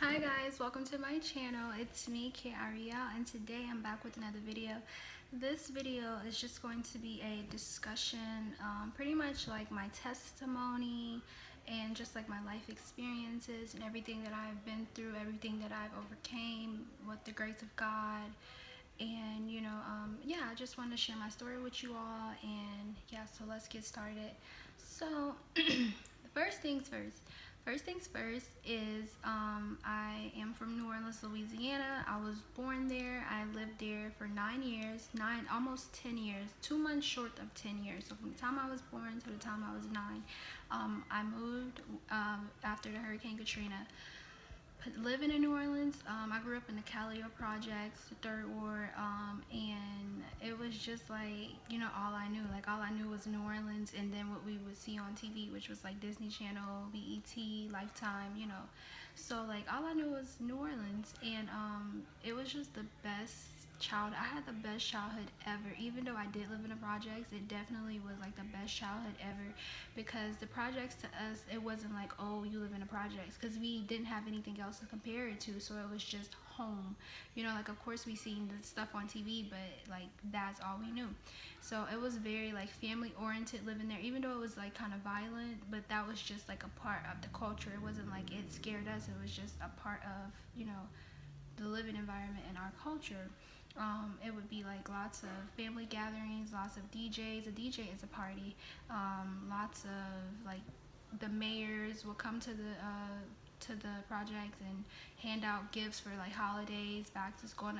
Hi guys, welcome to my channel. It's me, Aria, and today I'm back with another video. This video is just going to be a discussion, pretty much like my testimony and just like my life experiences and everything that I've been through, everything that I've overcame with the grace of God. And yeah, I just wanted to share my story with you all. And yeah, so let's get started. So, first things first. First things first is I am from New Orleans, Louisiana. I was born there. I lived there for 9 years, almost 10 years, 2 months short of 10 years. So from the time I was born to the time I was 9, I moved after the Hurricane Katrina. Living in New Orleans, I grew up in the Calio Projects, the Third Ward, and it was just like, all I knew. Like, all I knew was New Orleans, and then what we would see on TV, which was like Disney Channel, BET, Lifetime. So, like, all I knew was New Orleans, and it was just the best I had the best childhood ever. Even though I did live in the projects, it definitely was like the best childhood ever, because the projects to us, it wasn't like, oh, you live in the projects, because we didn't have anything else to compare it to. So it was just home. Like, of course we seen the stuff on TV, but like that's all we knew. So it was very like family oriented living there, even though it was like kind of violent, but that was just like a part of the culture. It wasn't like it scared us. It was just a part of the living environment in our culture. It would be like lots of family gatherings, lots of DJs. A DJ is a party. Lots of like the mayors will come to the projects and hand out gifts for like holidays, back to school.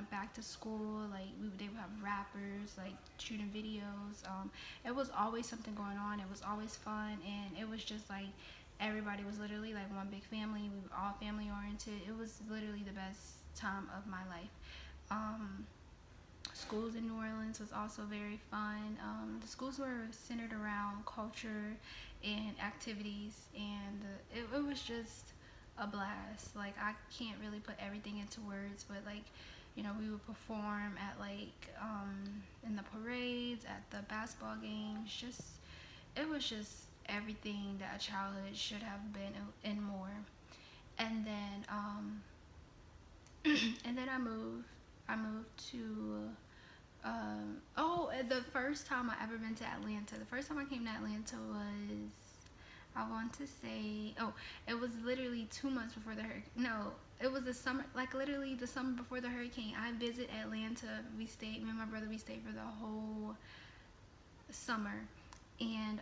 Like they would have rappers like shooting videos. It was always something going on. It was always fun, and it was just like everybody was literally like one big family. We were all family oriented. It was literally the best time of my life. Schools in New Orleans was also very fun. The schools were centered around culture and activities, and it was just a blast. Like, I can't really put everything into words, but like, we would perform at like in the parades, at the basketball games. It was just everything that a childhood should have been and more. And then and then I moved to the first time I ever been to Atlanta. The first time I came to Atlanta was, I want to say, it was literally 2 months before the hurricane. No, it was the summer, like literally the summer before the hurricane. I visited Atlanta. Me and my brother, we stayed for the whole summer. And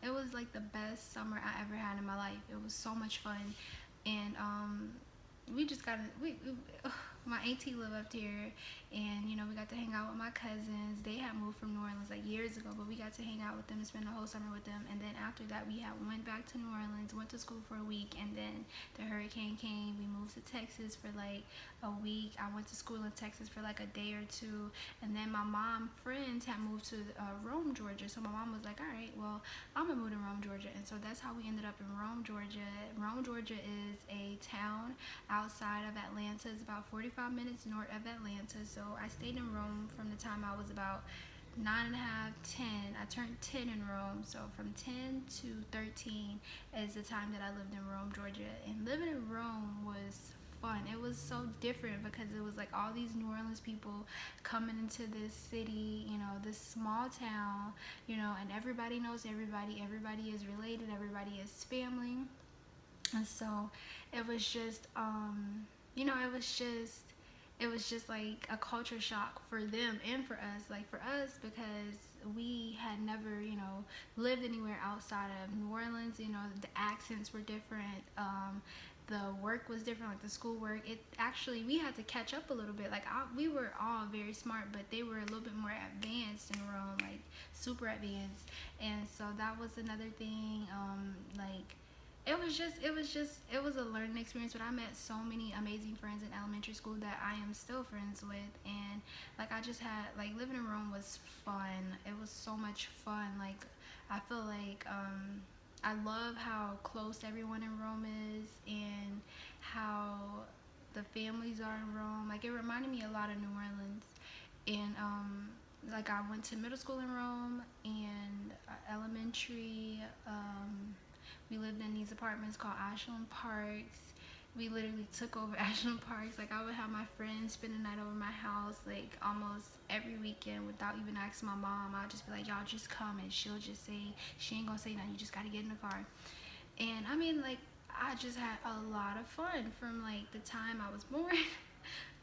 it was like the best summer I ever had in my life. It was so much fun. And we just got my auntie lived up here, and we got to hang out with my cousins. They had moved from New Orleans like years ago, but we got to hang out with them and spend the whole summer with them. And then after that, we went back to New Orleans, went to school for a week, and then the hurricane came. We moved to Texas for like a week. I went to school in Texas for like a day or two, and then my mom friends had moved to Rome, Georgia. So my mom was like, all right, well, I'm gonna move to Rome, Georgia. And so that's how we ended up in Rome, Georgia. Rome, Georgia is a town outside of Atlanta. It's about 45 minutes north of Atlanta. So I stayed in Rome from the time I was about 9.5, 10. I turned 10 in Rome. So from 10 to 13 is the time that I lived in Rome, Georgia. And living in Rome was fun. It was so different because it was like all these New Orleans people coming into this city, this small town, and everybody knows everybody. Everybody is related. Everybody is family. And so it was just it was just like a culture shock for them and for us. Like, for us, because we had never lived anywhere outside of New Orleans. The accents were different. The work was different, like the school work. It actually, we had to catch up a little bit. Like, we were all very smart, but they were a little bit more advanced in Rome, like super advanced. And so that was another thing. Like, it was a learning experience. But I met so many amazing friends in elementary school that I am still friends with. And like, I just had, like, living in Rome was fun. It was so much fun. Like, I feel like I love how close everyone in Rome is, and how the families are in Rome. Like, it reminded me a lot of New Orleans. And like, I went to middle school in Rome, and elementary, we lived in these apartments called Ashland Parks. we literally took over Ashland Parks. Like I would have my friends spend the night over my house like almost every weekend without even asking my mom. I'd just be like, y'all just come, and she'll just say, she ain't gonna say nothing, you just gotta get in the car. And I mean, like, I just had a lot of fun from like the time I was born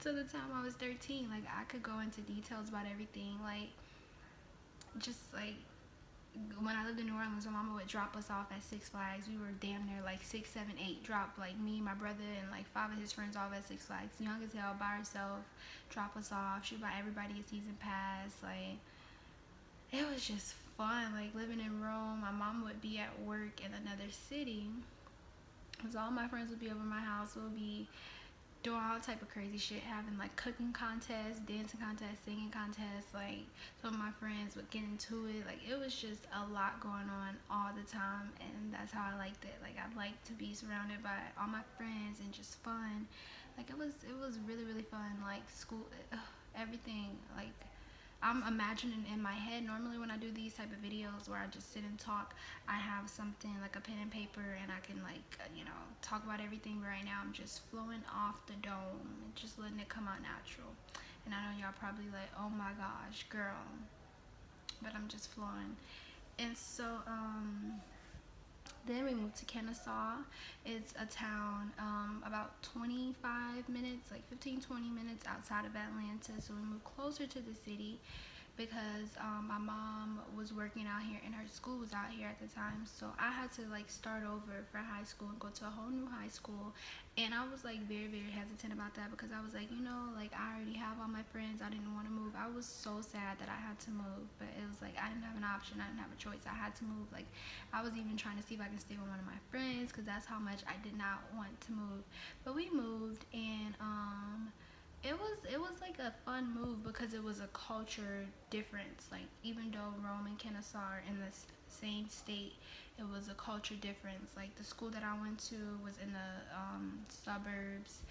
to the time I was 13. Like I could go into details about everything. Like just like when I lived in New Orleans, my mama would drop us off at Six Flags. We were damn near like 6, 7, 8. Drop like me, my brother, and like 5 of his friends off at Six Flags. Young as hell, by herself. Drop us off. She would buy everybody a season pass. Like it was just fun. Like living in Rome. My mom would be at work in another city, so all my friends would be over my house. We'll be doing all type of crazy shit, having like cooking contests, dancing contests, singing contests. Like some of my friends would get into it. Like it was just a lot going on all the time, and that's how I liked it. Like I liked to be surrounded by all my friends and just fun. Like it was really really fun. Like school, everything. Like I'm imagining in my head. Normally when I do these type of videos where I just sit and talk, I have something like a pen and paper, and I can like talk about everything. But right now I'm just flowing off the dome and just letting it come out natural. And I know y'all probably like, oh my gosh, girl, but I'm just flowing. And so then we moved to Kennesaw. It's a town about 25 minutes, like 15, 20 minutes outside of Atlanta. So we moved closer to the city because my mom was working out here and her school was out here at the time. So I had to like start over for high school and go to a whole new high school. And I was like very, very hesitant about that because I was like, like I already have all my friends. I didn't want to move. I was so sad that I had to move, but it was like I didn't have an option. I didn't have a choice. I had to move. Like I was even trying to see if I can stay with one of my friends because that's how much I did not want to move. But we moved, and it was like a fun move because it was a culture difference. Like even though Rome and Kennesaw are in the same state, it was a culture difference. Like the school that I went to was in the suburbs,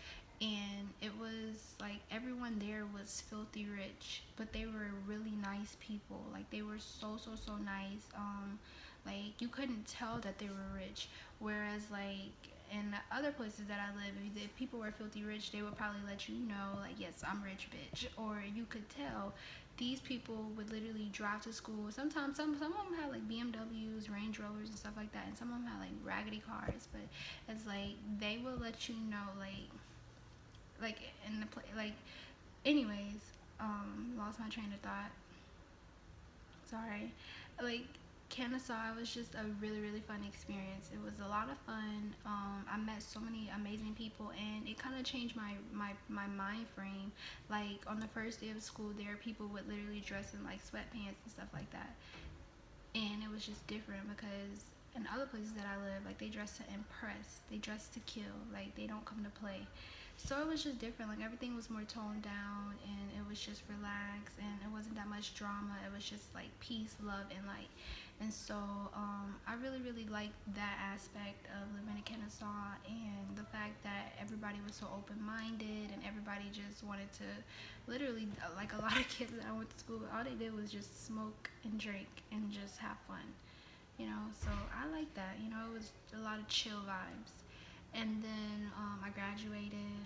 and it was like everyone there was filthy rich, but they were really nice people. Like they were so so so nice. Like you couldn't tell that they were rich, whereas like in other places that I live, if people were filthy rich, they would probably let you know, like, yes, I'm rich, bitch. Or you could tell these people would literally drive to school. Sometimes some of them had like BMWs, Range Rovers, and stuff like that, and some of them had like raggedy cars. But it's like they will let you know, like in the like. Anyways, lost my train of thought. Sorry. Like Kennesaw was just a really really fun experience. It was a lot of fun. I met so many amazing people, and it kind of changed my mind frame. Like on the first day of school, there people would literally dress in like sweatpants and stuff like that, and it was just different because in other places that I live, like they dress to impress, they dress to kill, like they don't come to play. So it was just different. Like everything was more toned down, and it was just relaxed, and it wasn't that much drama. It was just like peace, love, and light. And so I really really liked that aspect of living in Kennesaw, and the fact that everybody was so open-minded and everybody just wanted to literally, like a lot of kids that I went to school with, all they did was just smoke and drink and just have fun. So I like that. It was a lot of chill vibes. And then I graduated,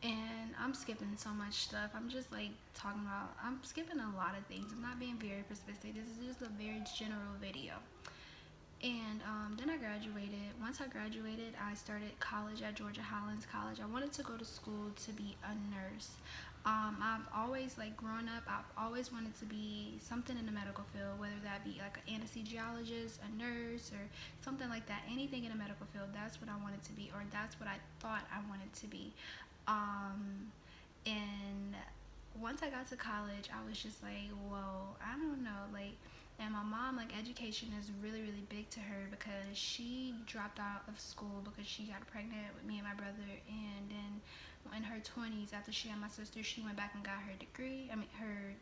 and I'm skipping so much stuff. I'm just like talking about, I'm skipping a lot of things. I'm not being very specific. This is just a very general video. And then I graduated. Once I graduated, I started college at Georgia Highlands College. I wanted to go to school to be a nurse. I've always, like growing up, I've always wanted to be something in the medical field, whether that be like an anesthesiologist, a nurse, or something like that. Anything in the medical field, that's what I wanted to be, or that's what I thought I wanted to be. And once I got to college, I was just like, whoa, I don't know, like. And my mom, like education is really really big to her because she dropped out of school because she got pregnant with me and my brother, and then in her 20s, after she had my sister, she went back and got her degree. I mean her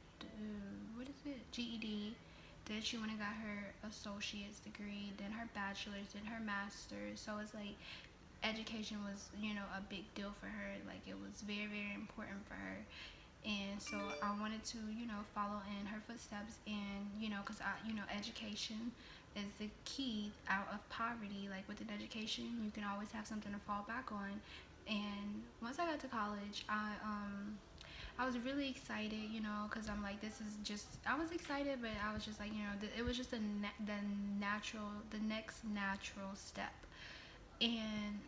what is it, GED. Then she went and got her associate's degree, then her bachelor's, then her master's. So it's like education was, a big deal for her. Like it was very very important for her. And so I wanted to, follow in her footsteps, and because education is the key out of poverty. Like with an education, you can always have something to fall back on. And once I got to college, I was really excited, you know, because I'm like, this is just, I was excited, but I was just like, you know, it was just the next natural step. And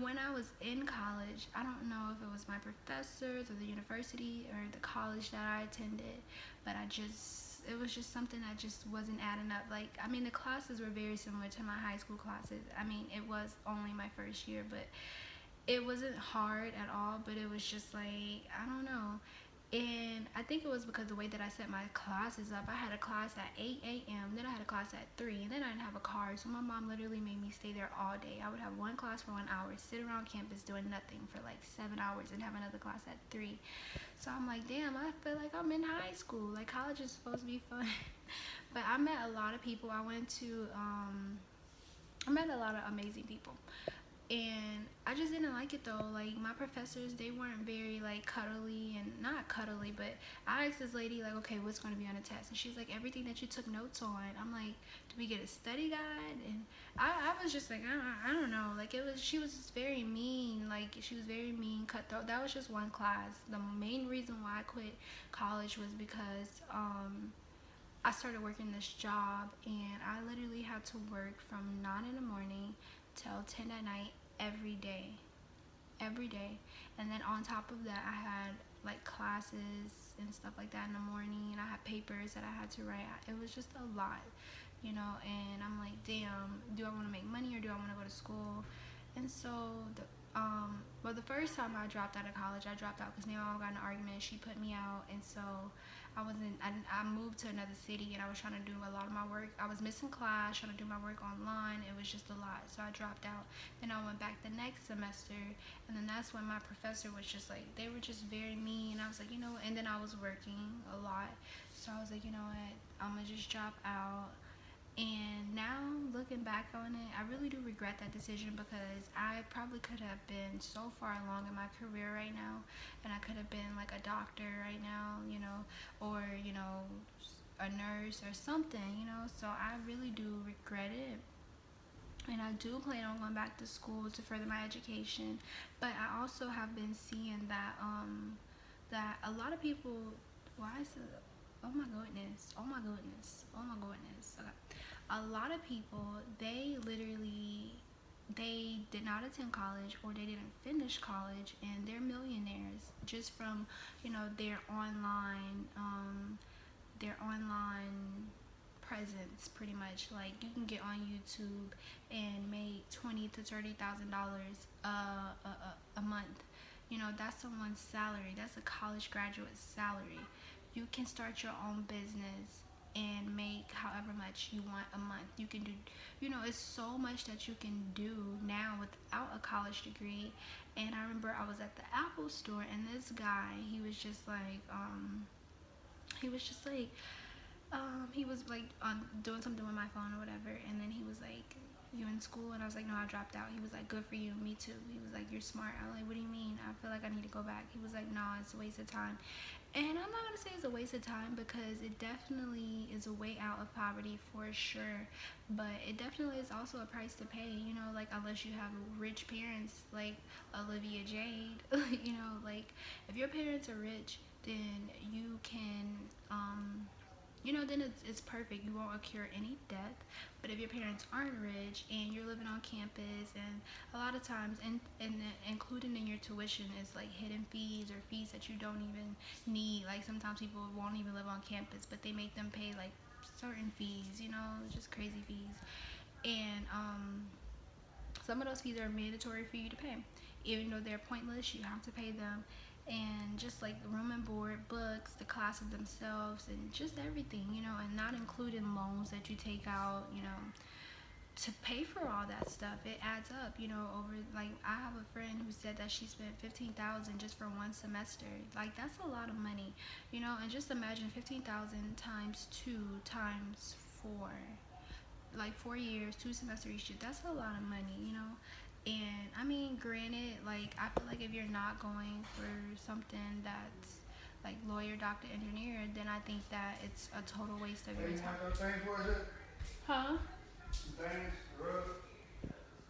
when I was in college, I don't know if it was my professors or the university or the college that I attended, but it was just something that just wasn't adding up. Like, I mean, the classes were very similar to my high school classes. I mean, it was only my first year, but it wasn't hard at all, but it was just like, I don't know. And I think it was because the way that I set my classes up. I had a class at 8 a.m., then I had a class at 3, and then I didn't have a car. So my mom literally made me stay there all day. I would have one class for 1 hour, sit around campus doing nothing for like 7 hours, and have another class at 3. So I'm like, damn, I feel like I'm in high school. Like, college is supposed to be fun. But I met a lot of people. I met a lot of amazing people. And I just didn't like it though. Like, my professors, they weren't very like cuddly, and not cuddly, but I asked this lady like, okay, what's going to be on the test? And she's like, everything that you took notes on. I'm like, do we get a study guide? And I was just like, I don't know. Like, she was just very mean. Like, she was very mean, cutthroat. That was just one class. The main reason why I quit college was because I started working this job, and I literally had to work from 9 in the morning till 10 at night every day. And then on top of that, I had like classes and stuff like that in the morning, and I had papers that I had to write. It was just a lot, you know. And I'm like, damn, do I want to make money or do I want to go to school? And so well, the first time I dropped out of college, I dropped out because me and my mom got in an argument. She put me out, and so I moved to another city, and I was trying to do a lot of my work. I was missing class, trying to do my work online. It was just a lot, so I dropped out. Then I went back the next semester, and then that's when my professor was just like, they were just very mean. I was like, you know, and then I was working a lot, so I was like, you know what, I'm gonna just drop out. And now, looking back on it, I really do regret that decision, because I probably could have been so far along in my career right now, and I could have been like a doctor right now, you know, or, you know, a nurse or something, you know. So I really do regret it. And I do plan on going back to school to further my education. But I also have been seeing that a lot of people, why is it, oh my goodness, oh my goodness, oh my goodness. Okay. A lot of people, they did not attend college, or they didn't finish college, and they're millionaires just from, you know, their online presence. Pretty much, like, you can get on YouTube and make $20,000 to $30,000 a month. You know, that's someone's salary. That's a college graduate salary. You can start your own business and make however much you want a month. You can do, you know, it's so much that you can do now without a college degree. And I remember I was at the Apple store, and this guy, he was just like, he was like on doing something with my phone or whatever, and then he was like, "You in school?" And I was like, "No, I dropped out." He was like, "Good for you, me too." He was like, "You're smart." I was like, "What do you mean? I feel like I need to go back." He was like, "No, it's a waste of time." And I'm not gonna say it's a waste of time, because it definitely is a way out of poverty for sure. But it definitely is also a price to pay, you know, like, unless you have rich parents like Olivia Jade, you know, like, if your parents are rich, then you can, you know, then it's perfect. You won't incur any debt. But if your parents aren't rich and you're living on campus, and a lot of times, and including in your tuition is like hidden fees, or fees that you don't even need. Like, sometimes people won't even live on campus, but they make them pay like certain fees, you know, just crazy fees. And some of those fees are mandatory for you to pay. Even though they're pointless, you have to pay them. And just like the room and board, books, the classes themselves, and just everything, you know, and not including loans that you take out, you know, to pay for all that stuff. It adds up, you know, over, like, I have a friend who said that she spent 15,000 just for one semester. Like, that's a lot of money, you know. And just imagine 15,000 times 2 times 4, like 4 years, 2 semesters each year. That's a lot of money, you know. And I mean, granted, like, I feel like if you're not going for something that's like lawyer, doctor, engineer, then I think that it's a total waste of your time. Huh? some things, the roof.